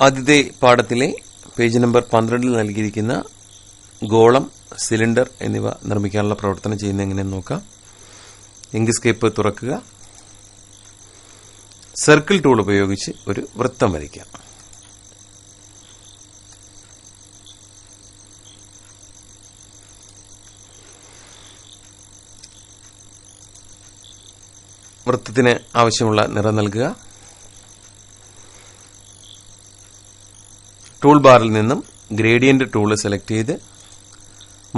ആദ്യത്തെ പാഠത്തിലെ page number 12 നൽകിയിരിക്കുന്ന ഗോളം, സിലിണ്ടർ എന്നിവ നിർമ്മിക്കാനുള്ള പ്രവർത്തനം ചെയ്യുന്നത് എങ്ങനെയെന്ന് നോക്കാം. ഇങ്ക്സ്കേപ്പ് തുറക്കുക. സർക്കിൾ ടൂൾ ഉപയോഗിച്ച് ഒരു വൃത്തം വരയ്ക്കാം. വൃത്തത്തിന് ആവശ്യമുള്ള നിറം നൽകുക. ടൂൾ ബാറിൽ നിന്നും ഗ്രേഡിയന്റ് ടൂൾ സെലക്ട് ചെയ്ത്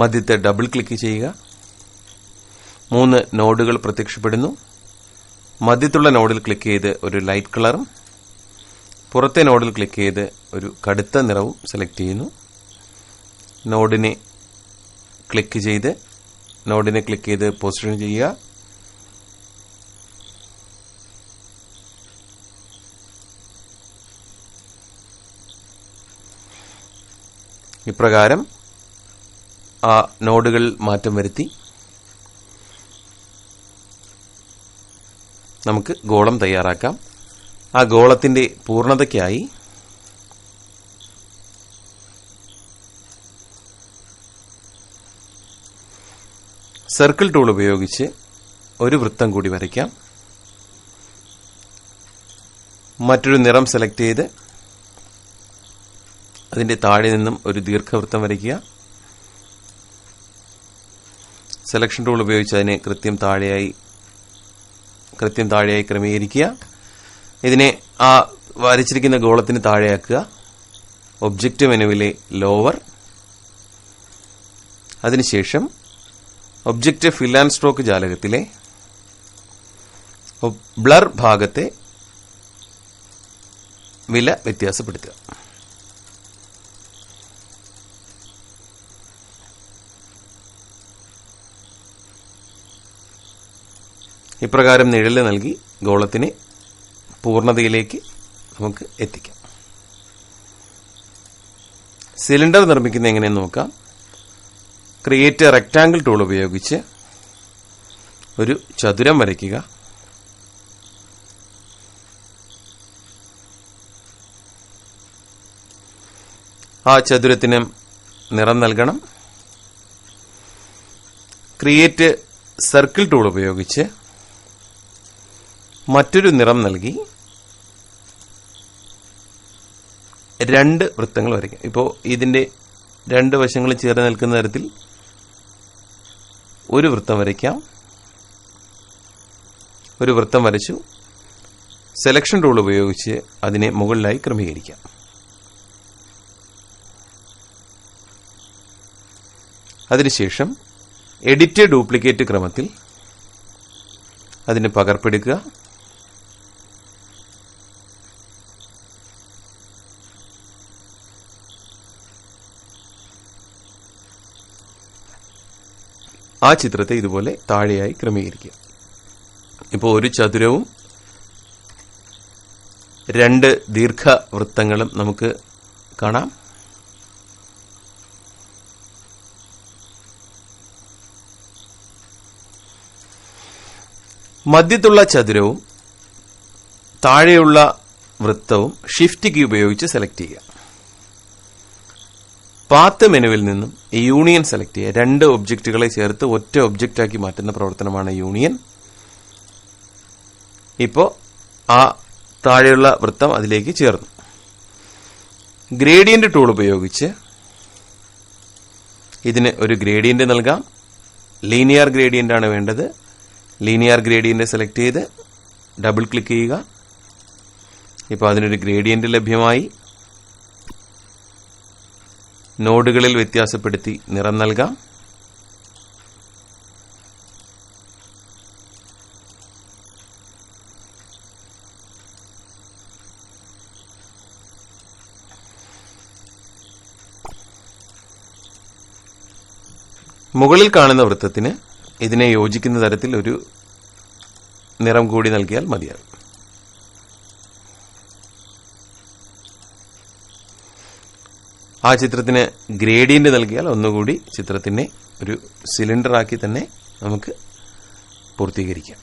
മധ്യത്തെ ഡബിൾ ക്ലിക്ക് ചെയ്യുക. 3 നോഡുകൾ പ്രത്യക്ഷപ്പെടുന്നു. മധ്യത്തുള്ള നോഡിൽ ക്ലിക്ക് ചെയ്ത് ഒരു ലൈറ്റ് കളറും പുറത്തെ നോഡിൽ ക്ലിക്ക് ചെയ്ത് ഒരു കടുത്ത നിറവും സെലക്ട് ചെയ്യുന്നു. നോഡിനെ ക്ലിക്ക് ചെയ്ത് പൊസിഷൻ ചെയ്യുക. ഇപ്രകാരം ആ നോഡുകൾ മാറ്റം വരുത്തി നമുക്ക് ഗോളം തയ്യാറാക്കാം. ആ ഗോളത്തിന്റെ പൂർണ്ണതയ്ക്കായി സർക്കിൾ ടൂൾ ഉപയോഗിച്ച് ഒരു വൃത്തം കൂടി വരയ്ക്കാം. മറ്റൊരു നിറം സെലക്ട് ചെയ്ത് അതിന്റെ താഴെ നിന്നും ഒരു ദീർഘവൃത്തം വരയ്ക്കുക. സെലക്ഷൻ ടൂൾ ഉപയോഗിച്ച് അതിനെ കൃത്യം താഴെയായി ക്രമീകരിക്കുക. ഇതിനെ ആ വരച്ചിരിക്കുന്ന ഗോളത്തിന് താഴെയാക്കുക. ഒബ്ജക്റ്റ് മെനുവിലെ ലോവർ, അതിനുശേഷം ഒബ്ജക്റ്റ് ഫിൽ ആൻഡ് സ്ട്രോക്ക് ജാലകത്തിലെ ബ്ലർ ഭാഗത്തെ വില വ്യത്യാസപ്പെടുത്തുക. ഇപ്രകാരം നിഴല് നൽകി ഗോളത്തിനെ പൂർണ്ണതയിലേക്ക് നമുക്ക് എത്തിക്കാം. സിലിണ്ടർ നിർമ്മിക്കുന്നത് എങ്ങനെയെന്ന് നോക്കാം. ക്രിയേറ്റ് റെക്ടാംഗിൾ ടൂൾ ഉപയോഗിച്ച് ഒരു ചതുരം വരയ്ക്കുക. ആ ചതുരത്തിന് നിറം നൽകണം. ക്രിയേറ്റ് സർക്കിൾ ടൂൾ ഉപയോഗിച്ച് മറ്റൊരു നിറം നൽകി 2 വൃത്തങ്ങൾ വരയ്ക്കാം. ഇപ്പോൾ ഇതിന്റെ 2 വശങ്ങളും ചേർന്ന് നിൽക്കുന്ന തരത്തിൽ ഒരു വൃത്തം വരയ്ക്കാം. ഒരു വൃത്തം വരച്ചു. സെലക്ഷൻ ടൂൾ ഉപയോഗിച്ച് അതിനെ മുകളിലായി ക്രമീകരിക്കാം. അതിനുശേഷം എഡിറ്റ് ഡ്യൂപ്ലിക്കേറ്റ് ക്രമത്തിൽ അതിന് പകർപ്പെടുക്കുക. ആ ചിത്രത്തെ ഇതുപോലെ താഴെയായി ക്രമീകരിക്കുക. ഇപ്പോൾ ഒരു ചതുരവും 2 ദീർഘവൃത്തങ്ങളും നമുക്ക് കാണാം. മധ്യത്തുള്ള ചതുരവും താഴെയുള്ള വൃത്തവും ഷിഫ്റ്റ് കീ ഉപയോഗിച്ച് സെലക്ട് ചെയ്യുക. പാത്ത് മെനുവിൽ നിന്നും യൂണിയൻ സെലക്ട് ചെയ്യുക. 2 ഒബ്ജക്റ്റുകളെ ചേർത്ത് ഒറ്റ ഒബ്ജക്റ്റാക്കി മാറ്റുന്ന പ്രവർത്തനമാണ് യൂണിയൻ. ഇപ്പോൾ ആ താഴെയുള്ള വൃത്തം അതിലേക്ക് ചേർന്നു. ഗ്രേഡിയന്റ് ടൂൾ ഉപയോഗിച്ച് ഇതിന് ഒരു ഗ്രേഡിയന്റ് നൽകാം. ലീനിയർ ഗ്രേഡിയന്റ് ആണ് വേണ്ടത്. ലീനിയർ ഗ്രേഡിയന്റ് സെലക്ട് ചെയ്ത് ഡബിൾ ക്ലിക്ക് ചെയ്യുക. ഇപ്പോൾ അതിനൊരു ഗ്രേഡിയന്റ് ലഭ്യമായി. നോഡുകളിൽ വ്യത്യാസപ്പെടുത്തി നിറം നൽകാം. മുകളിൽ കാണുന്ന വൃത്തത്തിന് ഇതിനെ യോജിക്കുന്ന തരത്തിൽ ഒരു നിറം കൂടി നൽകിയാൽ മതിയാകും. ആ ചിത്രത്തിന് ഗ്രേഡിയന്റ് നൽകിയാൽ ഒന്നുകൂടി ചിത്രത്തിനെ ഒരു സിലിണ്ടറാക്കി തന്നെ നമുക്ക് പൂർത്തീകരിക്കാം.